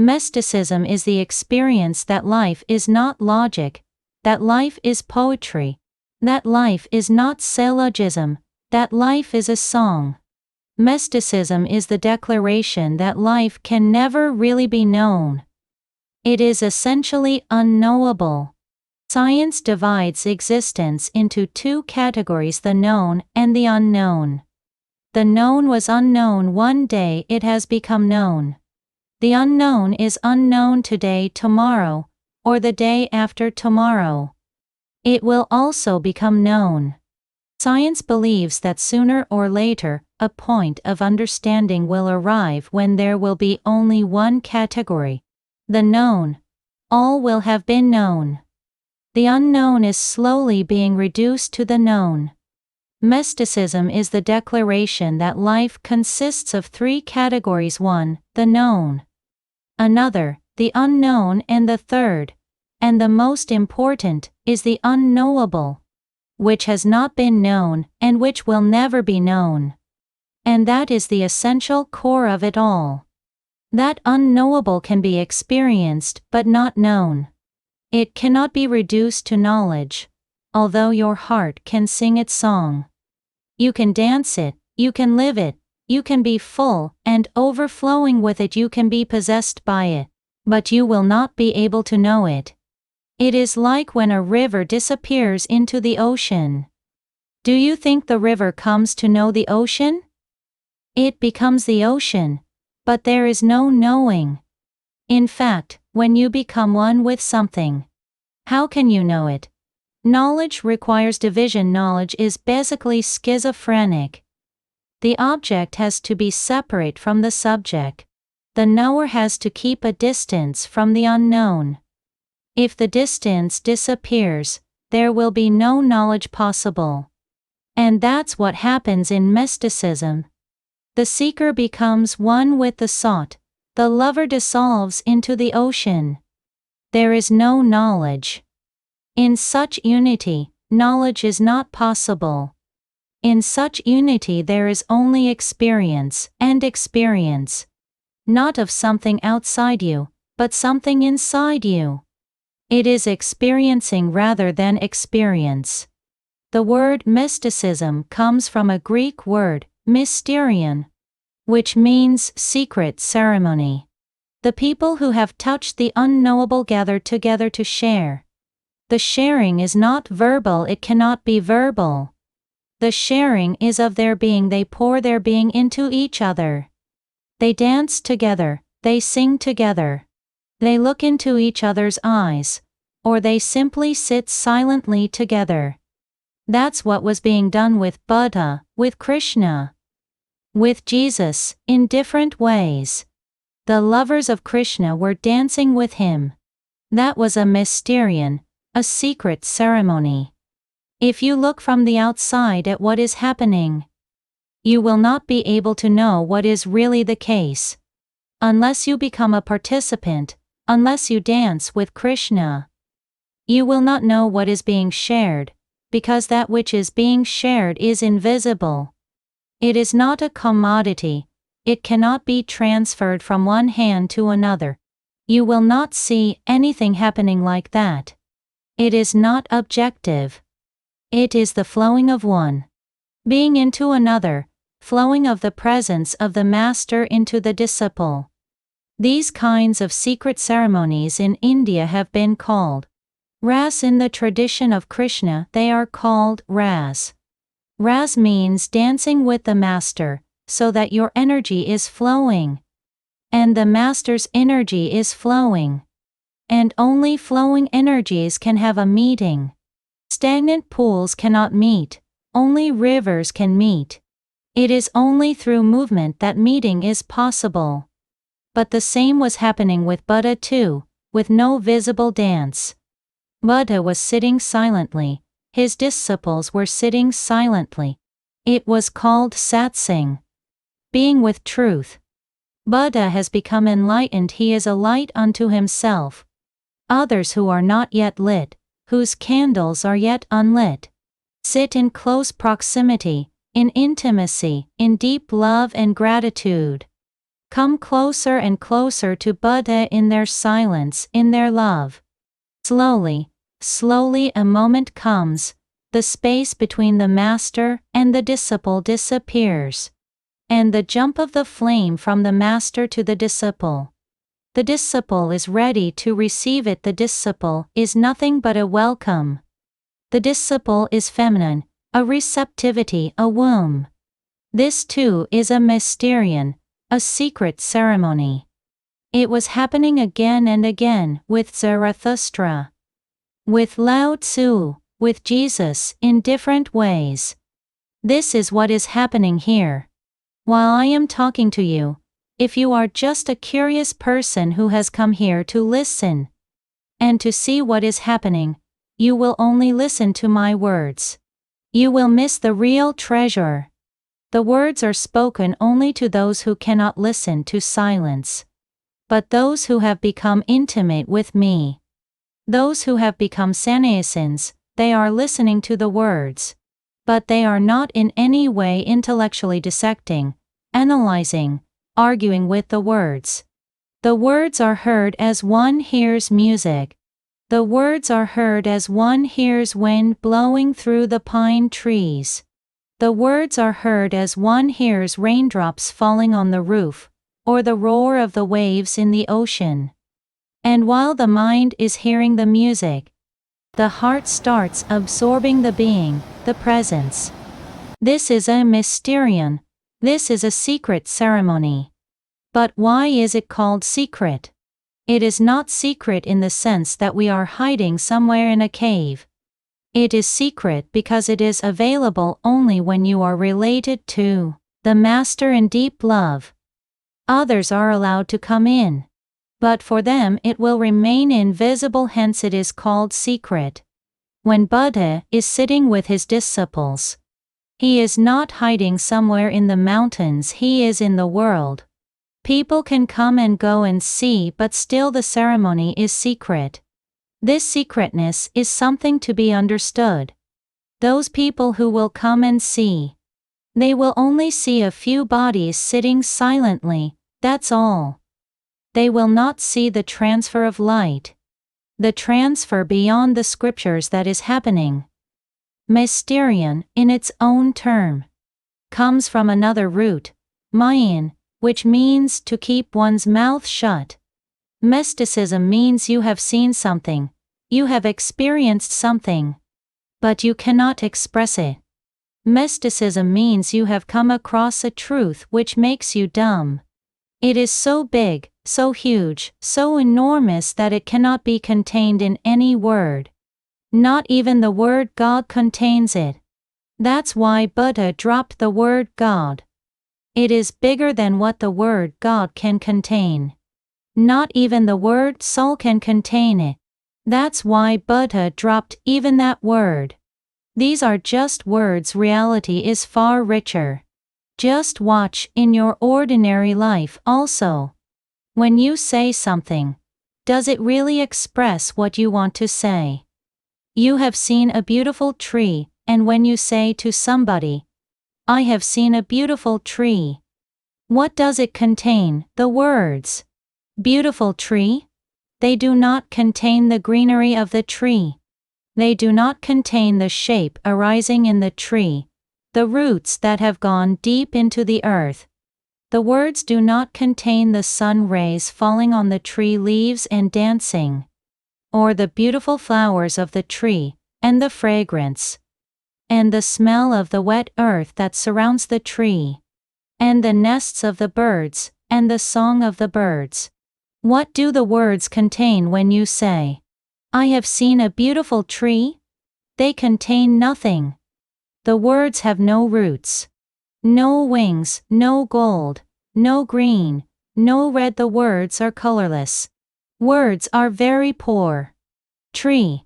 Mysticism is the experience that life is not logic, that life is poetry, that life is not syllogism, that life is a song. Mysticism is the declaration that life can never really be known. It is essentially unknowable. Science divides existence into two categories: the known and the unknown. The known was unknown one day, it has become known. The unknown is unknown today, tomorrow, or the day after tomorrow. It will also become known. Science believes that sooner or later, a point of understanding will arrive when there will be only one category: the known. All will have been known. The unknown is slowly being reduced to the known. Mysticism is the declaration that life consists of three categories: one, the known; another, the unknown; and the third, and the most important, is the unknowable, which has not been known and which will never be known. And that is the essential core of it all. That unknowable can be experienced but not known. It cannot be reduced to knowledge, although your heart can sing its song. You can dance it, you can live it, you can be full and overflowing with it, you can be possessed by it, but you will not be able to know it. It is like when a river disappears into the ocean. Do you think the river comes to know the ocean? It becomes the ocean, but there is no knowing. In fact, when you become one with something, how can you know it? Knowledge requires division. Knowledge is basically schizophrenic. The object has to be separate from the subject. The knower has to keep a distance from the unknown. If the distance disappears, there will be no knowledge possible. And that's what happens in mysticism. The seeker becomes one with the sought. The lover dissolves into the ocean. There is no knowledge. In such unity, knowledge is not possible. In such unity there is only experience, and experience. Not of something outside you, but something inside you. It is experiencing rather than experience. The word mysticism comes from a Greek word, mysterion, which means secret ceremony. The people who have touched the unknowable gather together to share. The sharing is not verbal, it cannot be verbal. The sharing is of their being, they pour their being into each other. They dance together, they sing together. They look into each other's eyes, or they simply sit silently together. That's what was being done with Buddha, with Krishna, with Jesus, in different ways. The lovers of Krishna were dancing with him. That was a mysterion, a secret ceremony. If you look from the outside at what is happening, you will not be able to know what is really the case. Unless you become a participant, unless you dance with Krishna, you will not know what is being shared, because that which is being shared is invisible. It is not a commodity, it cannot be transferred from one hand to another. You will not see anything happening like that. It is not objective. It is the flowing of one being into another, flowing of the presence of the master into the disciple. These kinds of secret ceremonies in India have been called Ras. In the tradition of Krishna, they are called Ras. Ras means dancing with the master, so that your energy is flowing. And the master's energy is flowing. And only flowing energies can have a meeting. Stagnant pools cannot meet, only rivers can meet. It is only through movement that meeting is possible. But the same was happening with Buddha too, with no visible dance. Buddha was sitting silently, his disciples were sitting silently. It was called satsang, being with truth. Buddha has become enlightened, he is a light unto himself. Others who are not yet lit, whose candles are yet unlit, sit in close proximity, in intimacy, in deep love and gratitude. come closer and closer to Buddha in their silence, in their love. Slowly, slowly a moment comes, the space between the master and the disciple disappears. And the jump of the flame from the master to the disciple. The disciple is ready to receive it. The disciple is nothing but a welcome. The disciple is feminine, a receptivity, a womb. This too is a mysterion, a secret ceremony. It was happening again and again with Zarathustra, with Lao Tzu, with Jesus, in different ways. This is what is happening here. While I am talking to you, if you are just a curious person who has come here to listen and to see what is happening, you will only listen to my words. You will miss the real treasure. The words are spoken only to those who cannot listen to silence. But those who have become intimate with me, those who have become sannyasins, they are listening to the words. But they are not in any way intellectually dissecting, analyzing, arguing with the words. The words are heard as one hears music. The words are heard as one hears wind blowing through the pine trees. The words are heard as one hears raindrops falling on the roof, or the roar of the waves in the ocean. And while the mind is hearing the music, the heart starts absorbing the being, the presence. This is a mysterion. This is a secret ceremony. But why is it called secret? It is not secret in the sense that we are hiding somewhere in a cave. It is secret because it is available only when you are related to the Master in deep love. Others are allowed to come in, but for them it will remain invisible, hence it is called secret. When Buddha is sitting with his disciples, he is not hiding somewhere in the mountains, he is in the world. People can come and go and see, but still the ceremony is secret. This secretness is something to be understood. Those people who will come and see, they will only see a few bodies sitting silently, that's all. They will not see the transfer of light, the transfer beyond the scriptures that is happening. Mysterion, in its own term, comes from another root, myin, which means to keep one's mouth shut. Mysticism means you have seen something, you have experienced something, but you cannot express it. Mysticism means you have come across a truth which makes you dumb. It is so big, so huge, so enormous that it cannot be contained in any word. Not even the word God contains it. That's why Buddha dropped the word God. It is bigger than what the word God can contain. Not even the word soul can contain it. That's why Buddha dropped even that word. These are just words, reality is far richer. Just watch in your ordinary life also. When you say something, does it really express what you want to say? You have seen a beautiful tree, and when you say to somebody, I have seen a beautiful tree, what does it contain? The words, beautiful tree? They do not contain the greenery of the tree. They do not contain the shape arising in the tree, the roots that have gone deep into the earth. The words do not contain the sun rays falling on the tree leaves and dancing, or the beautiful flowers of the tree, and the fragrance, and the smell of the wet earth that surrounds the tree, and the nests of the birds, and the song of the birds. What do the words contain when you say, I have seen a beautiful tree? They contain nothing. The words have no roots, no wings, no gold, no green, no red. The words are colorless. Words are very poor. Tree.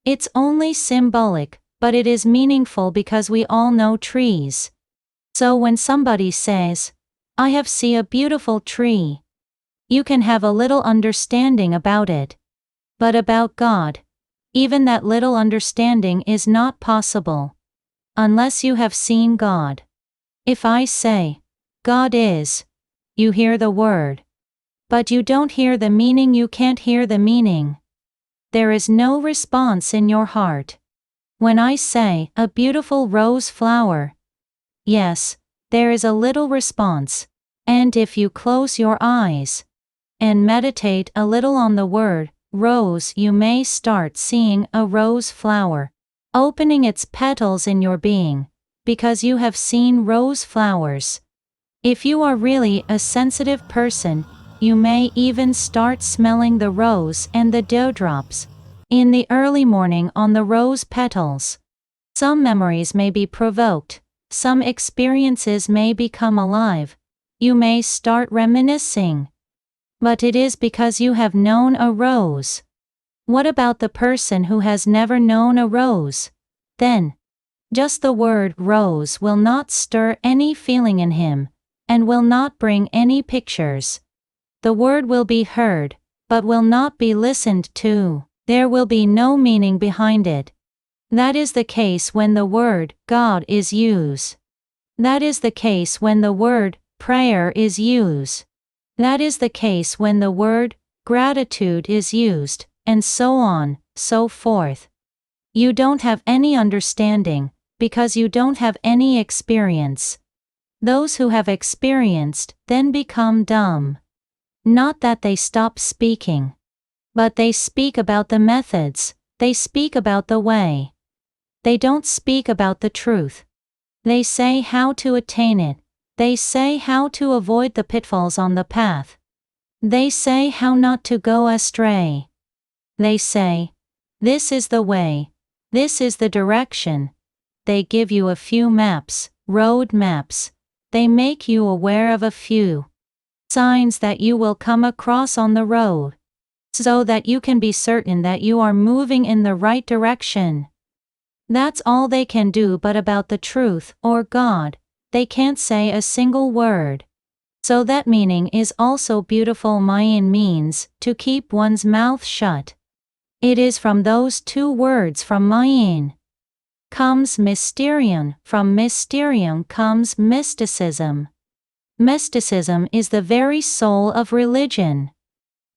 It's only symbolic, but it is meaningful because we all know trees. So when somebody says, I have seen a beautiful tree, you can have a little understanding about it. But about God, even that little understanding is not possible, unless you have seen God. If I say, God is, You hear the word. But you don't hear the meaning, you can't hear the meaning. There is no response in your heart. When I say, a beautiful rose flower, yes, there is a little response. And if you close your eyes and meditate a little on the word rose, you may start seeing a rose flower opening its petals in your being, because you have seen rose flowers. If you are really a sensitive person, you may even start smelling the rose and the dewdrops in the early morning on the rose petals. Some memories may be provoked, some experiences may become alive. You may start reminiscing. But it is because you have known a rose. What about the person who has never known a rose? Then, just the word rose will not stir any feeling in him, and will not bring any pictures. The word will be heard, but will not be listened to. There will be no meaning behind it. That is the case when the word God is used. That is the case when the word prayer is used. That is the case when the word gratitude is used, and so on, so forth. You don't have any understanding, because you don't have any experience. Those who have experienced then become dumb. Not that they stop speaking. But they speak about the methods, they speak about the way. They don't speak about the truth. They say how to attain it. They say how to avoid the pitfalls on the path. They say how not to go astray. They say, this is the way, this is the direction. They give you a few maps, road maps. They make you aware of a few signs that you will come across on the road, so that you can be certain that you are moving in the right direction. That's all they can do, but about the truth, or God, they can't say a single word. So that meaning is also beautiful. Mayan means to keep one's mouth shut. It is from those two words from Mayan comes mysterium, from mysterium comes mysticism. Mysticism is the very soul of religion.